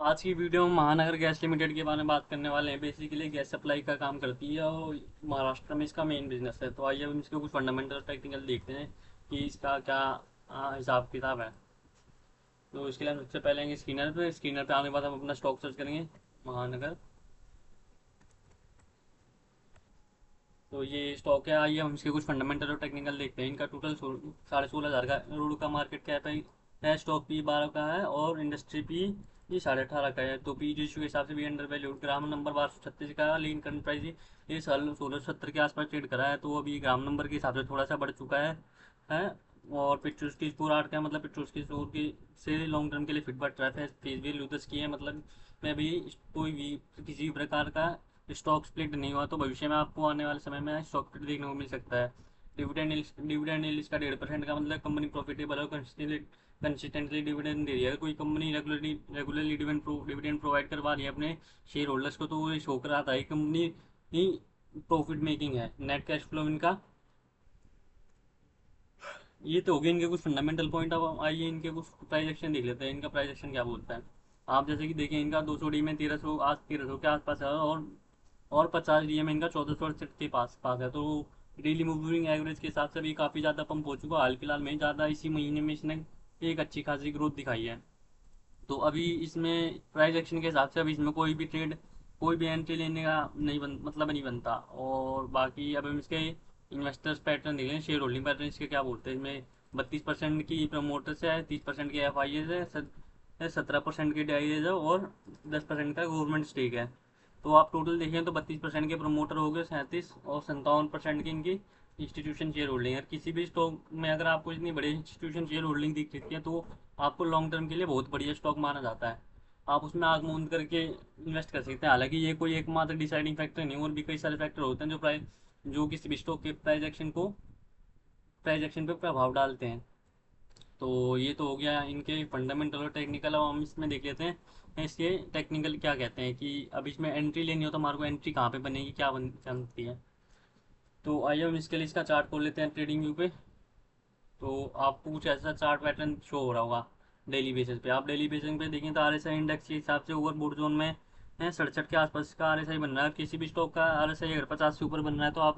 आज की वीडियो में महानगर गैस लिमिटेड के बारे में बात करने वाले हैं। बेसिकली गैस सप्लाई का काम करती है और महाराष्ट्र में इसका मेन बिजनेस है। तो आइए हम इसके कुछ फंडामेंटल टेक्निकल देखते हैं कि इसका क्या हिसाब किताब है। तो इसके लिए हम सबसे पहले आएंगे स्क्रीनर पे आने के बाद हम अपना स्टॉक सर्च करेंगे महानगर। तो ये स्टॉक है। आइए हम इसके कुछ फंडामेंटल और टेक्निकल देखते हैं। इनका टोटल 16,500 का करोड़ का मार्केट कैप है। स्टॉक पी 12 का है और इंडस्ट्री पी ये 18.5 का है। तो पी रेशियो के हिसाब से भी अंडर वैल्यूड। ग्राम नंबर 1236 का है। लेकिन करंट प्राइस ये साल 1670 के आसपास ट्रेड करा है। तो अभी ग्राम नंबर के हिसाब से थोड़ा सा बढ़ चुका है। और पेट्रोल की स्टोर आर्ट का मतलब पेट्रोल की स्टोर की से लॉन्ग टर्म के लिए फिट बट ट्रैप है। फेस भी लूजस की है मतलब मैं भी कोई भी किसी भी प्रकार का स्टॉक स्प्लिट नहीं हुआ तो भविष्य में आपको आने वाले समय में स्टॉक स्प्लिट देखने को मिल सकता है। डिविडेंड इसका 1.5% का मतलब कंपनी प्रॉफिटेबल और कंसिस्टेंटली डिविडेंड दे रही है। अगर कोई कंपनी रेगुलरली डिविडेंड प्रोवाइड करवा रही है अपने शेयर होल्डर्स को तो वो शो कराता है कंपनी ही प्रॉफिट मेकिंग है। नेट कैश फ्लो इनका ये तो हो गए इनके कुछ फंडामेंटल पॉइंट। अब आइए इनके कुछ प्राइस एक्शन देख लेते हैं। इनका प्राइस एक्शन क्या बोलता है। आप जैसे कि देखें इनका 200 डी में 1300 के आसपास है और 50 DM इनका 1468 के पास पास है। तो डेली मूविंग एवरेज के हिसाब से भी काफ़ी ज़्यादा पंप हो चुका है। हाल फिलहाल में ज़्यादा इसी महीने में इसने एक अच्छी खासी ग्रोथ दिखाई है। तो अभी इसमें प्राइस एक्शन के हिसाब से अभी इसमें कोई भी एंट्री लेने का मतलब नहीं बनता। और बाकी अब हम इसके इन्वेस्टर्स पैटर्न देख लें। शेयर होल्डिंग पैटर्न इसके क्या बोलते हैं। इसमें 32% की प्रमोटर से है, 30% की FI है, 17% की डाइज है और 10% का गवर्नमेंट स्टेक है। तो आप टोटल देखें तो 32% के प्रमोटर हो गए, 37 और 57% की इनकी इंस्टीट्यूशन शेयर होल्डिंग है। किसी भी स्टॉक में अगर आपको इतनी बड़ी इंस्टीट्यूशन शेयर होल्डिंग दिख रही है तो आपको लॉन्ग टर्म के लिए बहुत बढ़िया स्टॉक माना जाता है। आप उसमें आग मूंद करके इन्वेस्ट कर सकते हैं। हालांकि ये कोई एकमात्र डिसाइडिंग फैक्टर नहीं, और भी कई सारे फैक्टर होते हैं जो किसी भी स्टॉक के प्राइस एक्शन पे प्रभाव डालते हैं। तो ये तो हो गया इनके फंडामेंटल और टेक्निकल। अब हम इसमें देख लेते हैं इसके टेक्निकल क्या कहते हैं कि अब इसमें एंट्री लेनी हो तो हमारे को एंट्री कहाँ पे बनेगी, क्या बनती है। तो आइए हम इसके लिए इसका चार्ट खोल लेते हैं ट्रेडिंग व्यू पे। तो आपको कुछ ऐसा चार्ट पैटर्न शो हो रहा होगा डेली बेसिस पे। आप डेली बेसिस पे देखें तो RSI इंडेक्स के हिसाब से ओवरबोट जोन में है 67 के आसपास का RSI बन रहा है। किसी भी स्टॉक का RSI अगर 50 से ऊपर बन रहा है तो आप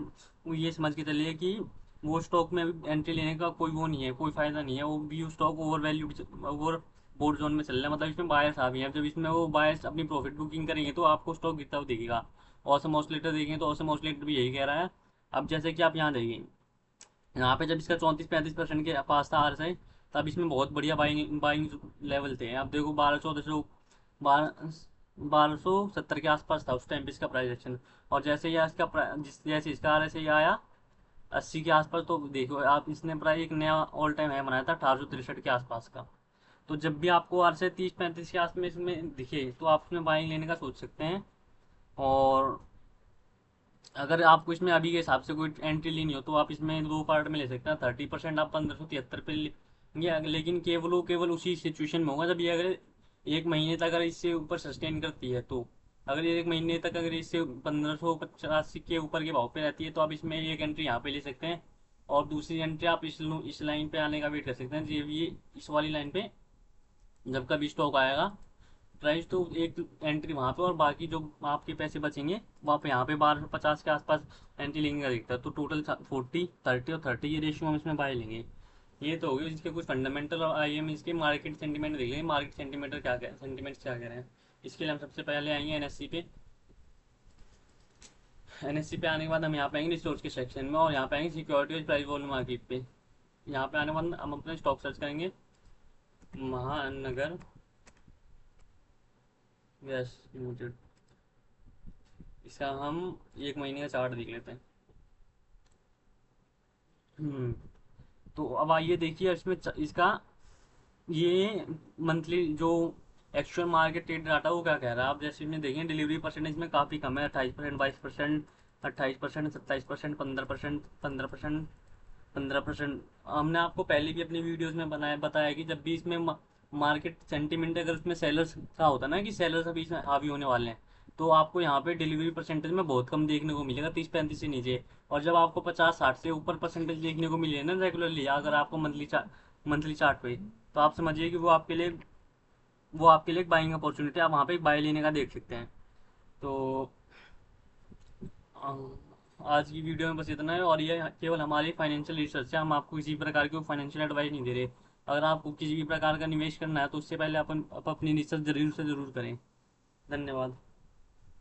ये समझ के चलिए कि वो स्टॉक में एंट्री लेने का कोई वो नहीं है, कोई फायदा नहीं है। वो भी स्टॉक ओवर बोर्ड जोन में चल रहा है, मतलब इसमें बायर्स आ गए हैं। जब इसमें वो बायर्स अपनी प्रॉफिट बुकिंग करेंगे तो आपको स्टॉक गिरता हुआ दिखेगा। ऑसम ऑसिलेटर देखें तो ऑसम ऑसिलेटर भी यही कह रहा है। अब जैसे कि आप यहाँ देखें, यहाँ पे जब इसका 34-35% के पास था RSI तब इसमें बहुत बढ़िया बाइंग बाइंग लेवल थे। अब देखो 1270 के आसपास था उस टाइम पे इसका प्राइस एक्शन। और जैसे इसका RSI आया 80 के आसपास तो देखो आप इसने प्राइस एक नया ऑल टाइम हाई बनाया था 1863 के आसपास का। तो जब भी आपको RSI 30-35 के आसपास में इसमें दिखे तो आप उसमें बाइंग लेने का सोच सकते हैं। और अगर आपको इसमें अभी के हिसाब से कोई एंट्री लेनी हो तो आप इसमें दो पार्ट में ले सकते हैं। 30% आप 1573 पे लेंगे, लेकिन केवल उसी सिचुएशन में होगा जब ये अगर एक महीने तक अगर इससे ऊपर सस्टेन करती है तो। अगर ये एक महीने तक अगर इससे 1585 के ऊपर के भाव पे रहती है तो आप इसमें एक एंट्री यहाँ पे ले सकते हैं। और दूसरी एंट्री आप इस लाइन पे आने का वेट कर सकते हैं। ये इस वाली लाइन पे जब कभी स्टॉक आएगा प्राइस तो एक एंट्री वहाँ पे और बाकी जो आपके पैसे बचेंगे वो आप यहाँ पे 1250 के आसपास एंट्री लेंगे का दिखता है। तो टोटल 40 30 और 30 ये रेशियो हम इसमें बाय लेंगे। ये तो हो गए इसके कुछ फंडामेंटल। और आइए हम इसके मार्केट सेंटीमेंट देख लेंगे। मार्केट सेंटीमेंट्स क्या कह रहे हैं। इसके लिए हम सबसे पहले आएंगे NSE पे। NSE पे आने के बाद हम यहाँ पे आएंगे रिसोर्स के सेक्शन में और यहाँ पे आएंगे सिक्योरिटी प्राइस वॉल्यूम मार्केट पे। यहाँ पे आने के बाद हम अपने स्टॉक सर्च करेंगे महानगर गैस लिमिटेड। इसका हम एक महीने का चार्ट देख लेते हैं। हम्म तो अब आइए देखिए इसमें इसका ये मंथली जो एक्चुअल मार्केट ट्रेड डाटा वो क्या कह रहा है। आप जैसे इसमें देखें डिलीवरी परसेंटेज में काफ़ी कम है। 28%, 22%, 28%, 27%, 15%, 15%, 15%। हमने आपको पहले भी अपनी वीडियोस में बताया कि जब भी इसमें मार्केट सेंटीमेंट अगर उसमें सेलर्स का होता है ना कि सेलर्स अभी इसमें हावी होने वाले हैं तो आपको यहाँ पे डिलीवरी परसेंटेज में बहुत कम देखने को मिलेगा, 30-35 से नीचे। और जब आपको 50-60 से ऊपर परसेंटेज देखने को मिले ना रेगुलरली अगर आपको मंथली चार्ट पे तो आप समझिए कि वो आपके लिए वो आपके लिए एक बाइंग अपॉर्चुनिटी, आप वहाँ पे बाय लेने का देख सकते हैं। तो आज की वीडियो में बस इतना है, और ये केवल हमारी फाइनेंशियल रिसर्च है, हम आपको किसी प्रकार की फाइनेंशियल एडवाइस नहीं दे रहे। अगर आपको किसी भी प्रकार का निवेश करना है तो उससे पहले आप अपनी रिसर्च जरूर से ज़रूर करें। धन्यवाद।